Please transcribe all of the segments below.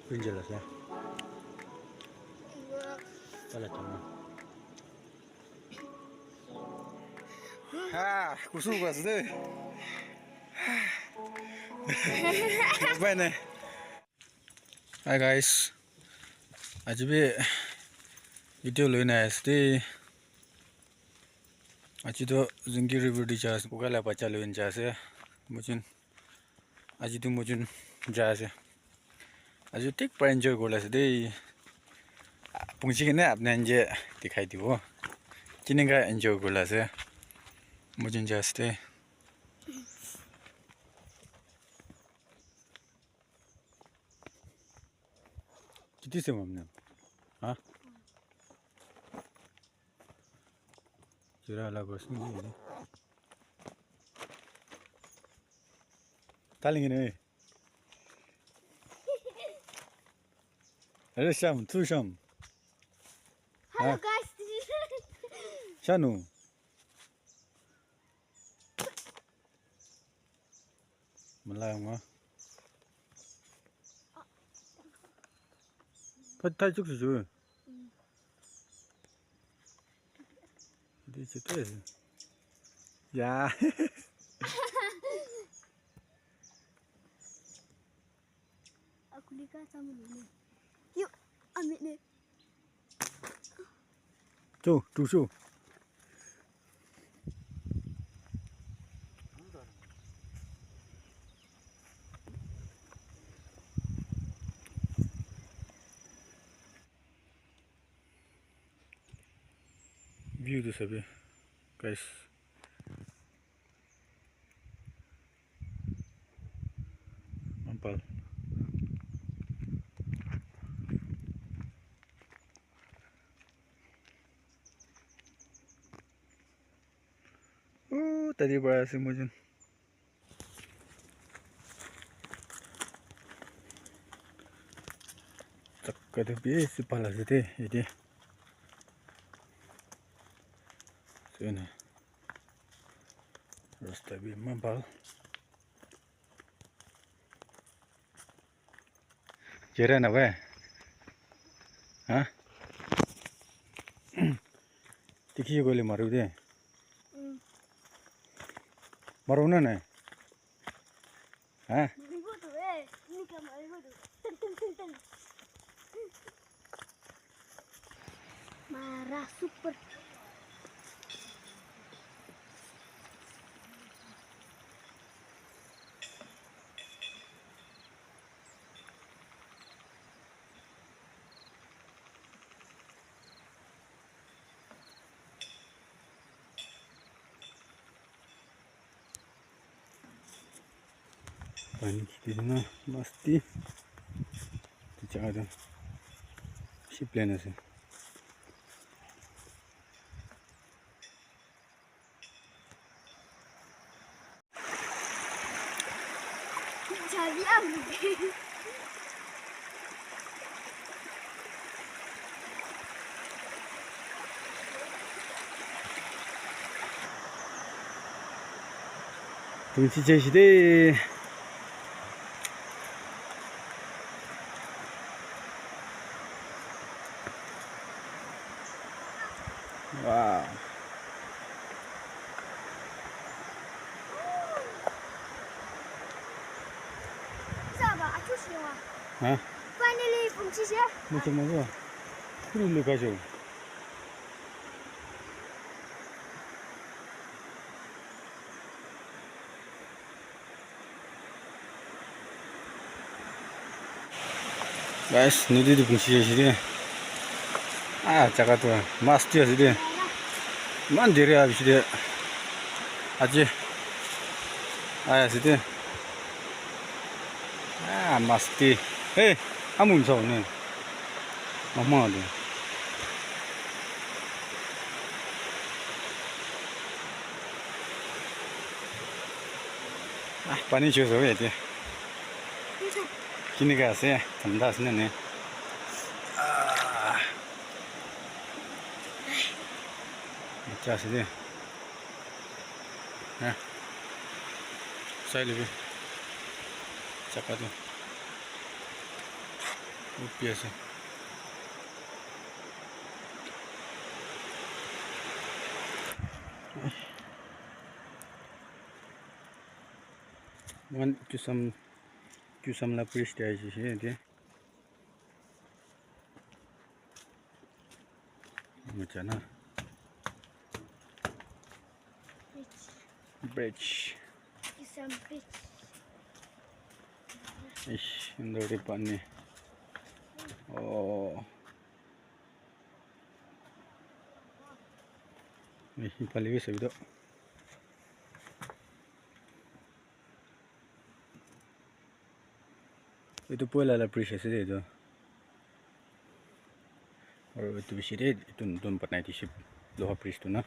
Pinjelas ya. Salah cuma. Kusuk gua sudah. Apa ini? Hi guys. Aji video lo ini SD. Aji tu zungki river di jas. Bukan lah baca lo ini jas ya. Mungkin aji tu mungkin jas ya. Aji tik per enjoy gula SD. Pungsi kena apne enjoy dikai di wo. Kini ka enjoy gula se. Mungkin jas deh. Kita semua mana? Hah? Kira lah bos ni. Taling ini. Ada Syam, tu Syam. Hello guys. Syanu. Melayang ah. Patah juga sih. Di situ ya. Aku nikah sama ini. Yuk, ambil ni. Tuh, tuh. View tu sabi, guys. Mampal. Tadi berasa mungkin. Tak ada biasa pala sih ini. Sini. Terus tapi mampal. Jalan apa? Hah? Tiki boleh maru deh. Maru mana? Hah? Marigo tu ini kan marigo tu. Marah super. Panik di sana pasti tidak ada si plane sih. Jadi apa? Tunggu sih deh. Wow. Siapa? Aku siapa? Hah? Finally, fungsi saya. Macam mana? Perlu kacau. Guys, ni di fungsi sini. Jaga tu, masti sini. Mandiri habis dia. Aje. Sini. Masti. Amun sah ni. Mama tu. Pani cuci so dia. Kini kasih, tanda sini ni. Macam sini. Saya lebih cakap tu. OPS. One to some la prestige here. Macana bridge. Some bridge. Ish, hindi pa ni. Oh. Paligid sa bito. Ito po la prestige dito. Or ito bisire ito doon pat na iti ship loha priest na.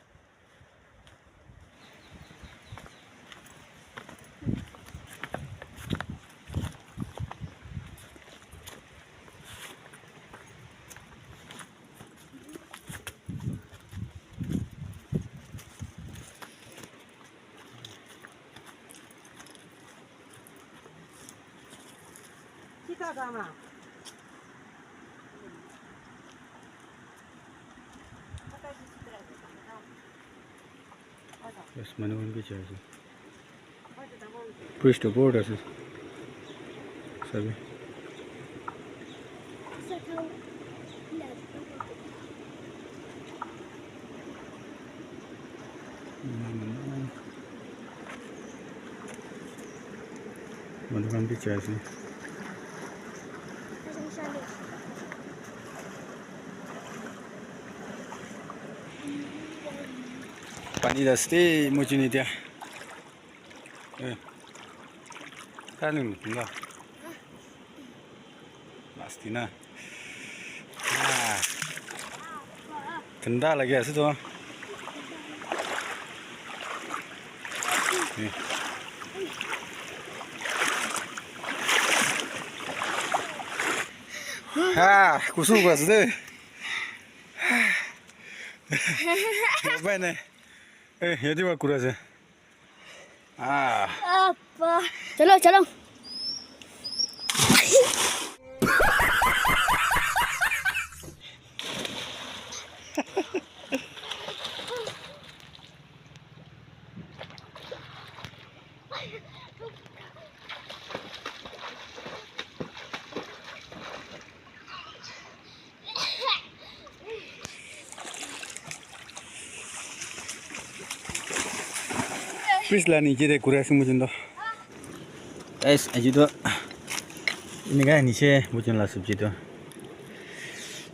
Kita sama. Yes, manuan beach আছে. Priest board আছে. Sabi. Sakal. Manuan beach আছে. Pani dasti mujuni dia. Kanun enggak. Pasti na. Tenda lagi asu tu. Kusuk asu deh. Apa ni? Jadi apa kurasa? Apa? Chalo, chalo. Please lah ni jadi kurasa mungkin tu. Guys, aja tu. Ini kan ni sih mungkin lah subji tu.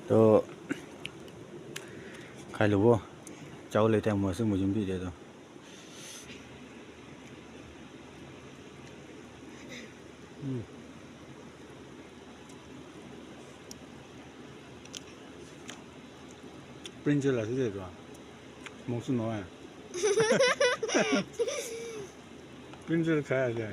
To kalau bo jauh le time masuk mungkin bi dia tu. Printer lah tu dia tu. Mungkin no. Printer kaya je.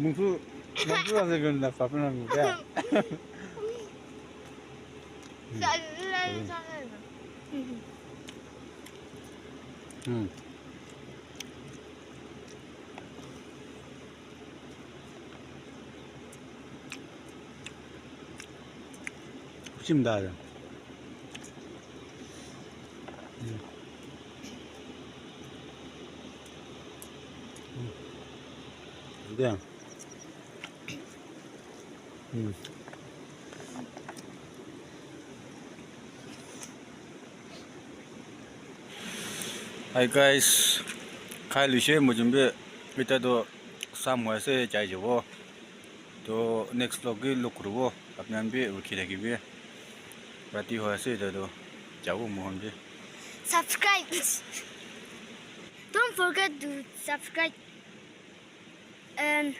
Mungkin ada guna apa pun ada. Cimda ada. Dia. Hi guys, khai lùi một chuẩn bị bây giờ đó sáng mai sẽ chạy vô, to next vlog cái lúc rồi, các bạn biết ở khi đấy cái và tí hồi sẽ đó cháu cũng muốn chứ. Subscribe. Don't forget to subscribe and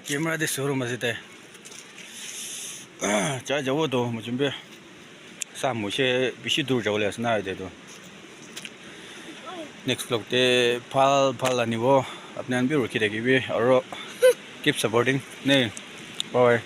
Camera de showroom mà thế. Chạy vô đó một chuẩn bị. Sáng mai sẽ bị sự dur cháu lại này đấy đó. Next vlog te phal là niveau, các bạn biết ở khi đấy cái और keep supporting. Nè, bye.